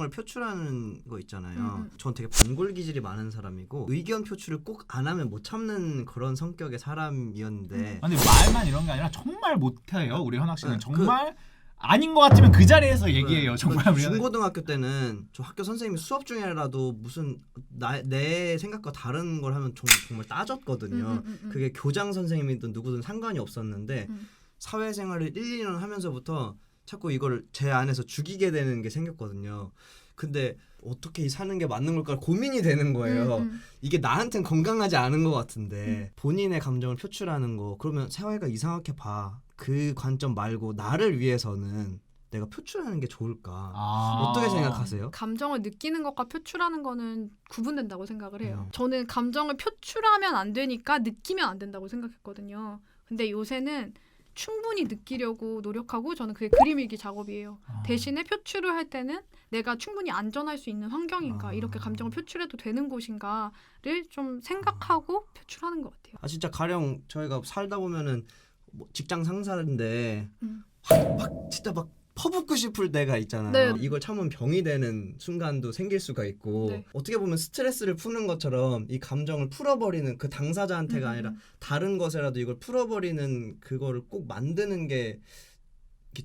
감정을 표출하는 거 있잖아요. 전 되게 반골 기질이 많은 사람이고 의견 표출을 꼭 안 하면 못 참는 그런 성격의 사람이었는데 아니 말만 이런 게 아니라 정말 못해요. 우리 현학 씨는 네, 정말 아닌 것 같으면 그 자리에서 얘기해요. 정말 우리 중고등학교 때는 저 학교 선생님이 수업 중에라도 무슨 내 생각과 다른 걸 하면 정말 따졌거든요. 그게 교장 선생님이든 누구든 상관이 없었는데 사회생활을 1, 2년 하면서부터 자꾸 이걸 제 안에서 죽이게 되는 게 생겼거든요. 근데 어떻게 사는 게 맞는 걸까 고민이 되는 거예요. 이게 나한텐 건강하지 않은 것 같은데 본인의 감정을 표출하는 거 그러면 사회가 이상하게 봐. 그 관점 말고 나를 위해서는 내가 표출하는 게 좋을까? 어떻게 생각하세요? 감정을 느끼는 것과 표출하는 거는 구분된다고 생각을 해요. 저는 감정을 표출하면 안 되니까 느끼면 안 된다고 생각했거든요. 근데 요새는 충분히 느끼려고 노력하고 저는 그게 그림 일기 작업이에요. 대신에 표출을 할 때는 내가 충분히 안전할 수 있는 환경인가 이렇게 감정을 표출해도 되는 곳인가를 좀 생각하고 표출하는 것 같아요. 진짜 가령 저희가 살다 보면은 뭐 직장 상사인데 막 진짜 막 퍼붓고 싶을 때가 있잖아요. 네. 이걸 참으면 병이 되는 순간도 생길 수가 있고 네. 어떻게 보면 스트레스를 푸는 것처럼 이 감정을 풀어버리는 그 당사자한테가 아니라 다른 것에라도 이걸 풀어버리는 그거를 꼭 만드는 게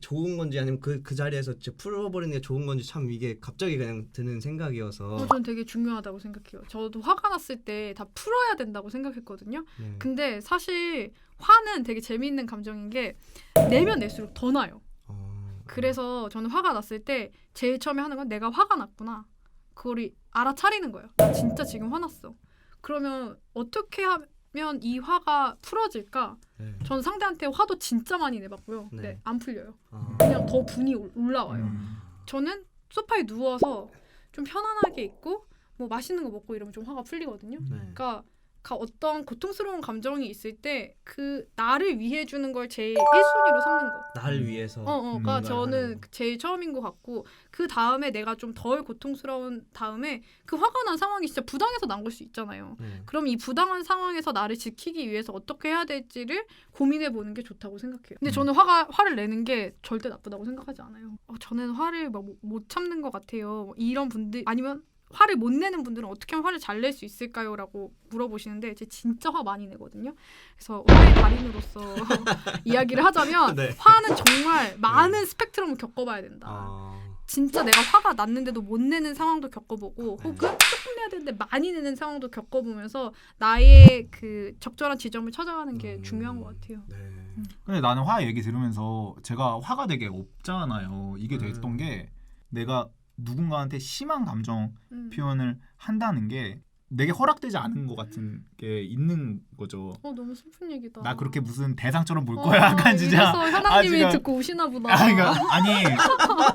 좋은 건지 아니면 그 자리에서 풀어버리는 게 좋은 건지 참 이게 갑자기 그냥 드는 생각이어서 저는 되게 중요하다고 생각해요. 저도 화가 났을 때 다 풀어야 된다고 생각했거든요. 근데 사실 화는 되게 재미있는 감정인 게 내면 낼수록 더 나요. 그래서 저는 화가 났을 때 제일 처음에 하는 건 내가 화가 났구나. 그걸 알아차리는 거예요. 나 진짜 지금 화났어. 그러면 어떻게 하면 이 화가 풀어질까? 저는 상대한테 화도 진짜 많이 내봤고요. 네, 안 풀려요. 그냥 더 분이 올라와요. 저는 소파에 누워서 좀 편안하게 있고 뭐 맛있는 거 먹고 이러면 좀 화가 풀리거든요. 그러니까 어떤 고통스러운 감정이 있을 때 그 나를 위해 주는 걸 제일 1순위로 삼는 거. 나를 위해서. 그러니까 저는 제일 처음인 것 같고 그 다음에 내가 좀 덜 고통스러운 다음에 그 화가 난 상황이 진짜 부당해서 난 걸 수 있잖아요. 그럼 이 부당한 상황에서 나를 지키기 위해서 어떻게 해야 될지를 고민해 보는 게 좋다고 생각해요. 근데 저는 화를 내는 게 절대 나쁘다고 생각하지 않아요. 저는 화를 막 못 참는 것 같아요. 이런 분들 아니면 화를 못 내는 분들은 어떻게 하면 화를 잘 낼 수 있을까요? 라고 물어보시는데 제가 진짜 화 많이 내거든요. 그래서 화의 달인으로서 이야기를 하자면 화는 정말 많은 스펙트럼을 겪어봐야 된다. 진짜 내가 화가 났는데도 못 내는 상황도 겪어보고 혹은 조금 내야 되는데 많이 내는 상황도 겪어보면서 나의 그 적절한 지점을 찾아가는 게 중요한 것 같아요. 근데 나는 화 얘기 들으면서 제가 화가 되게 없잖아요. 이게 됐던 게 내가 누군가한테 심한 감정 표현을 한다는 게 내게 허락되지 않은 것 같은 게 있는 거죠. 너무 슬픈 얘기다. 나 그렇게 무슨 대상처럼 볼 거야. 약간 진짜. 그래서 현아님이 듣고 우시나 보다.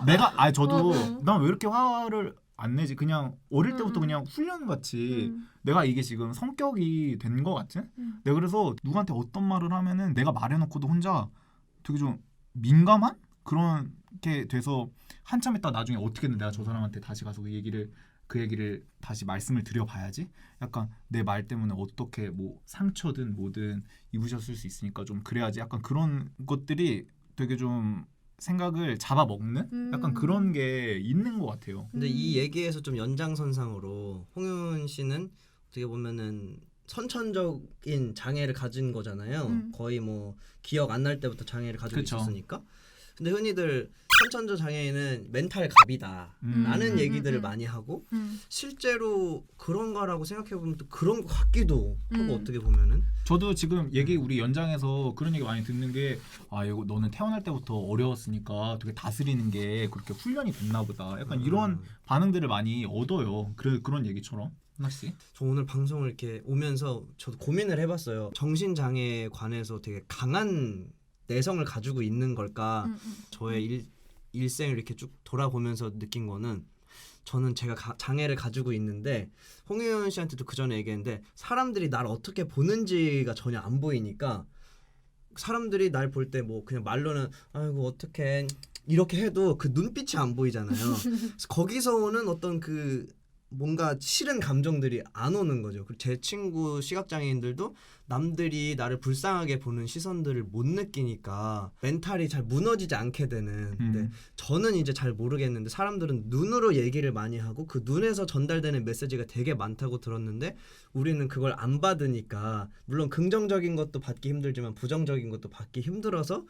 내가 저도 난 왜 이렇게 화를 안 내지? 그냥 어릴 때부터 그냥 훈련같이 내가 이게 지금 성격이 된 것 같은? 내가 그래서 누구한테 어떤 말을 하면은 내가 말해놓고도 혼자 되게 좀 민감한? 그런 게 돼서 한참 있다 나중에 어떻게든 내가 저 사람한테 다시 가서 그 얘기를 다시 말씀을 드려봐야지. 약간 내 말 때문에 어떻게 뭐 상처든 뭐든 입으셨을 수 있으니까 좀 그래야지. 약간 그런 것들이 되게 좀 생각을 잡아먹는 약간 그런 게 있는 것 같아요. 근데 이 얘기에서 좀 연장선상으로 홍윤 씨는 어떻게 보면은 선천적인 장애를 가진 거잖아요. 거의 뭐 기억 안 날 때부터 장애를 가지고 있었으니까. 근데 흔히들 선천적 장애인은 멘탈 갑이다 라는 얘기들을 많이 하고 실제로 그런가라고 생각해보면 또 그런 것 같기도 하고 어떻게 보면은 저도 지금 얘기 우리 연장에서 그런 얘기 많이 듣는 게 이거 너는 태어날 때부터 어려웠으니까 되게 다스리는 게 그렇게 훈련이 됐나 보다. 약간 이런 반응들을 많이 얻어요. 그런 얘기처럼. 하나씩? 저 오늘 방송을 이렇게 오면서 저도 고민을 해봤어요. 정신장애에 관해서 되게 강한 내성을 가지고 있는 걸까? 저의 일생을 이렇게 쭉 돌아보면서 느낀 거는 저는 제가 장애를 가지고 있는데 홍윤 씨한테도 그 전에 얘기했는데 사람들이 날 어떻게 보는지가 전혀 안 보이니까 사람들이 날 볼 때 뭐 그냥 말로는 아이고 어떡해 이렇게 해도 그 눈빛이 안 보이잖아요. 그래서 거기서 오는 어떤 그 뭔가 싫은 감정들이 안 오는 거죠. 그리고 제 친구 시각장애인들도 남들이 나를 불쌍하게 보는 시선들을 못 느끼니까 멘탈이 잘 무너지지 않게 되는. 근데 저는 이제 잘 모르겠는데 사람들은 눈으로 얘기를 많이 하고 그 눈에서 전달되는 메시지가 되게 많다고 들었는데 우리는 그걸 안 받으니까 물론 긍정적인 것도 받기 힘들지만 부정적인 것도 받기 힘들어서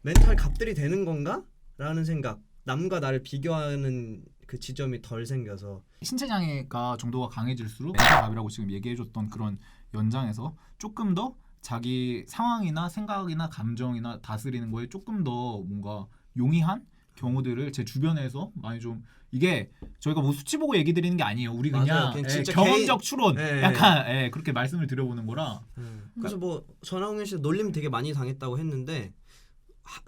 멘탈 갑들이 되는 건가? 라는 생각. 남과 나를 비교하는 그 지점이 덜 생겨서 신체 장애가 정도가 강해질수록 멘탈 갑이라고 지금 얘기해줬던 그런 연장에서 조금 더 자기 상황이나 생각이나 감정이나 다스리는 거에 조금 더 뭔가 용이한 경우들을 제 주변에서 많이 좀 이게 저희가 뭐 수치 보고 얘기 드리는 게 아니에요. 우리 그냥 진짜 경험적 추론 예, 약간 그렇게 말씀을 드려보는 거라. 그래서 뭐 전하홍현 씨 놀림 되게 많이 당했다고 했는데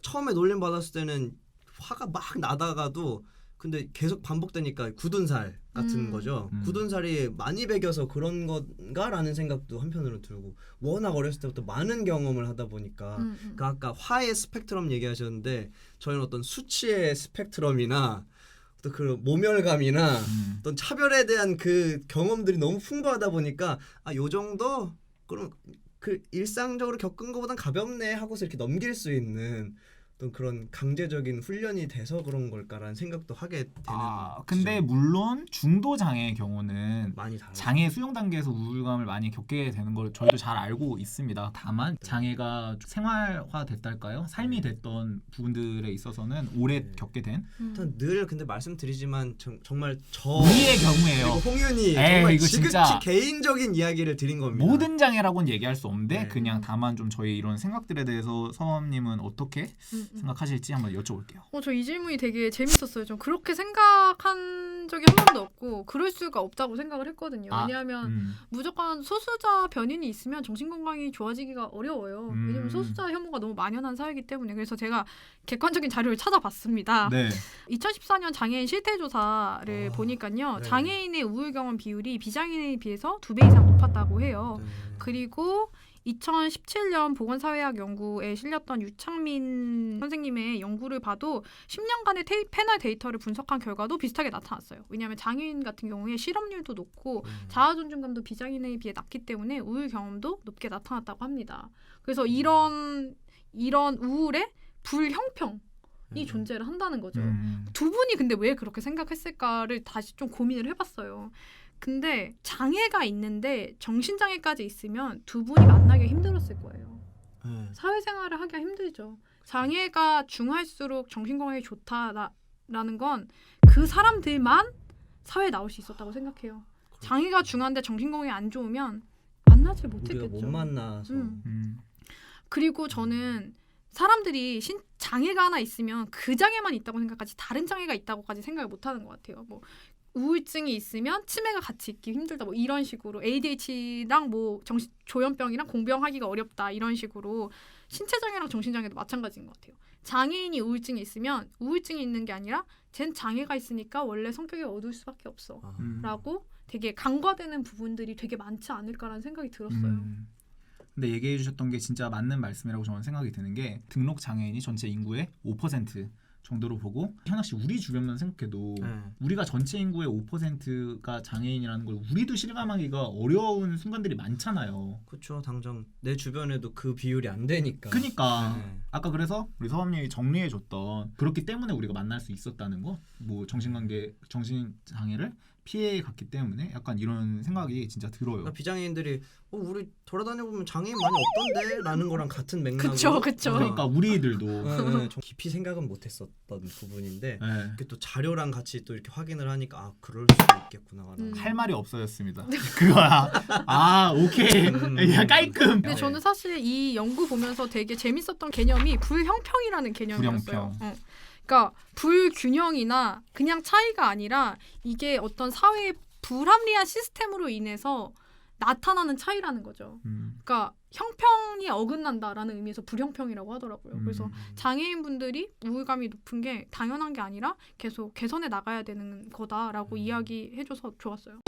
처음에 놀림 받았을 때는 화가 막 나다가도 근데 계속 반복되니까 굳은 살 같은 거죠. 굳은 살이 많이 배겨서 그런 건가라는 생각도 한편으로 들고 워낙 어렸을 때부터 많은 경험을 하다 보니까 그 아까 화의 스펙트럼 얘기하셨는데 저희는 어떤 수치의 스펙트럼이나 또 그 모멸감이나 어떤 차별에 대한 그 경험들이 너무 풍부하다 보니까 요 정도 그럼 그 일상적으로 겪은 것보단 가볍네 하고서 이렇게 넘길 수 있는 어떤 그런 강제적인 훈련이 돼서 그런 걸까라는 생각도 하게 되는. 근데 물론 중도 장애의 경우는 많이 달라요. 장애 수용 단계에서 우울감을 많이 겪게 되는 걸 저희도 잘 알고 있습니다. 다만 장애가 생활화 됐달까요? 삶이 됐던 부분들에 있어서는 오래 겪게 된. 늘 근데 말씀드리지만 정말 저 우리의 경우에요. 그리고 홍윤이 정말 이거 지극히 진짜 개인적인 이야기를 드린 겁니다. 모든 장애라고는 얘기할 수 없는데 네. 그냥 다만 좀 저희 이런 생각들에 대해서 서원님은 어떻게 생각하실지 한번 여쭤볼게요. 저 이 질문이 되게 재밌었어요. 좀 그렇게 생각한 적이 한 번도 없고 그럴 수가 없다고 생각을 했거든요. 왜냐하면 무조건 소수자 변인이 있으면 정신건강이 좋아지기가 어려워요. 왜냐하면 소수자 혐오가 너무 만연한 사회이기 때문에. 그래서 제가 객관적인 자료를 찾아봤습니다. 네. 2014년 장애인 실태조사를 보니까요. 네. 장애인의 우울 경험 비율이 비장애인에 비해서 2배 이상 높았다고 해요. 그리고 2017년 보건사회학 연구에 실렸던 유창민 선생님의 연구를 봐도 10년간의 패널 데이터를 분석한 결과도 비슷하게 나타났어요. 왜냐하면 장애인 같은 경우에 실업률도 높고 자아존중감도 비장애인에 비해 낮기 때문에 우울 경험도 높게 나타났다고 합니다. 그래서 이런 우울의 불형평이 존재를 한다는 거죠. 두 분이 근데 왜 그렇게 생각했을까를 다시 좀 고민을 해봤어요. 근데 장애가 있는데 정신장애까지 있으면 두 분이 만나기 힘들었을 거예요. 사회생활을 하기가 힘들죠. 장애가 중할수록 정신건강에 좋다라는 건 그 사람들만 사회에 나올 수 있었다고 생각해요. 장애가 중한데 정신건강이 안 좋으면 만나지 못했겠죠. 우리가 못 만나서. 그리고 저는 사람들이 장애가 하나 있으면 그 장애만 있다고 생각하지 다른 장애가 있다고까지 생각을 못하는 것 같아요. 뭐 우울증이 있으면 치매가 같이 있기 힘들다 뭐 이런 식으로 ADHD랑 뭐 조현병이랑 공병하기가 어렵다 이런 식으로 신체장애랑 정신장애도 마찬가지인 것 같아요. 장애인이 우울증이 있으면 우울증이 있는 게 아니라 쟨 장애가 있으니까 원래 성격이 어두울 수밖에 없어 라고 되게 간과되는 부분들이 되게 많지 않을까라는 생각이 들었어요. 근데 얘기해 주셨던 게 진짜 맞는 말씀이라고 저는 생각이 드는 게 등록 장애인이 전체 인구의 5% 정도로 보고 현학 씨 우리 주변만 생각해도 우리가 전체 인구의 5%가 장애인이라는 걸 우리도 실감하기가 어려운 순간들이 많잖아요. 그렇죠. 당장 내 주변에도 그 비율이 안 되니까. 그러니까 아까 그래서 우리 서범님이 정리해줬던 그렇기 때문에 우리가 만날 수 있었다는 거, 뭐 정신장애를 피해 갔기 때문에 약간 이런 생각이 진짜 들어요. 그러니까 비장애인들이 우리 돌아다녀 보면 장애인 많이 없던데 라는 거랑 같은 맥락으로. 그쵸. 그러니까 우리들도 좀 깊이 생각은 못했었던 부분인데 이렇게 또 자료랑 같이 또 이렇게 확인을 하니까 그럴 수도 있겠구나. 할 말이 없어졌습니다. 그거야. 오케이. 야, 깔끔. 근데 저는 사실 이 연구 보면서 되게 재밌었던 개념이 불형평이라는 개념이었어요. 그러니까 불균형이나 그냥 차이가 아니라 이게 어떤 사회의 불합리한 시스템으로 인해서 나타나는 차이라는 거죠. 그러니까 형평이 어긋난다라는 의미에서 불형평이라고 하더라고요. 그래서 장애인분들이 우울감이 높은 게 당연한 게 아니라 계속 개선해 나가야 되는 거다라고 이야기해줘서 좋았어요.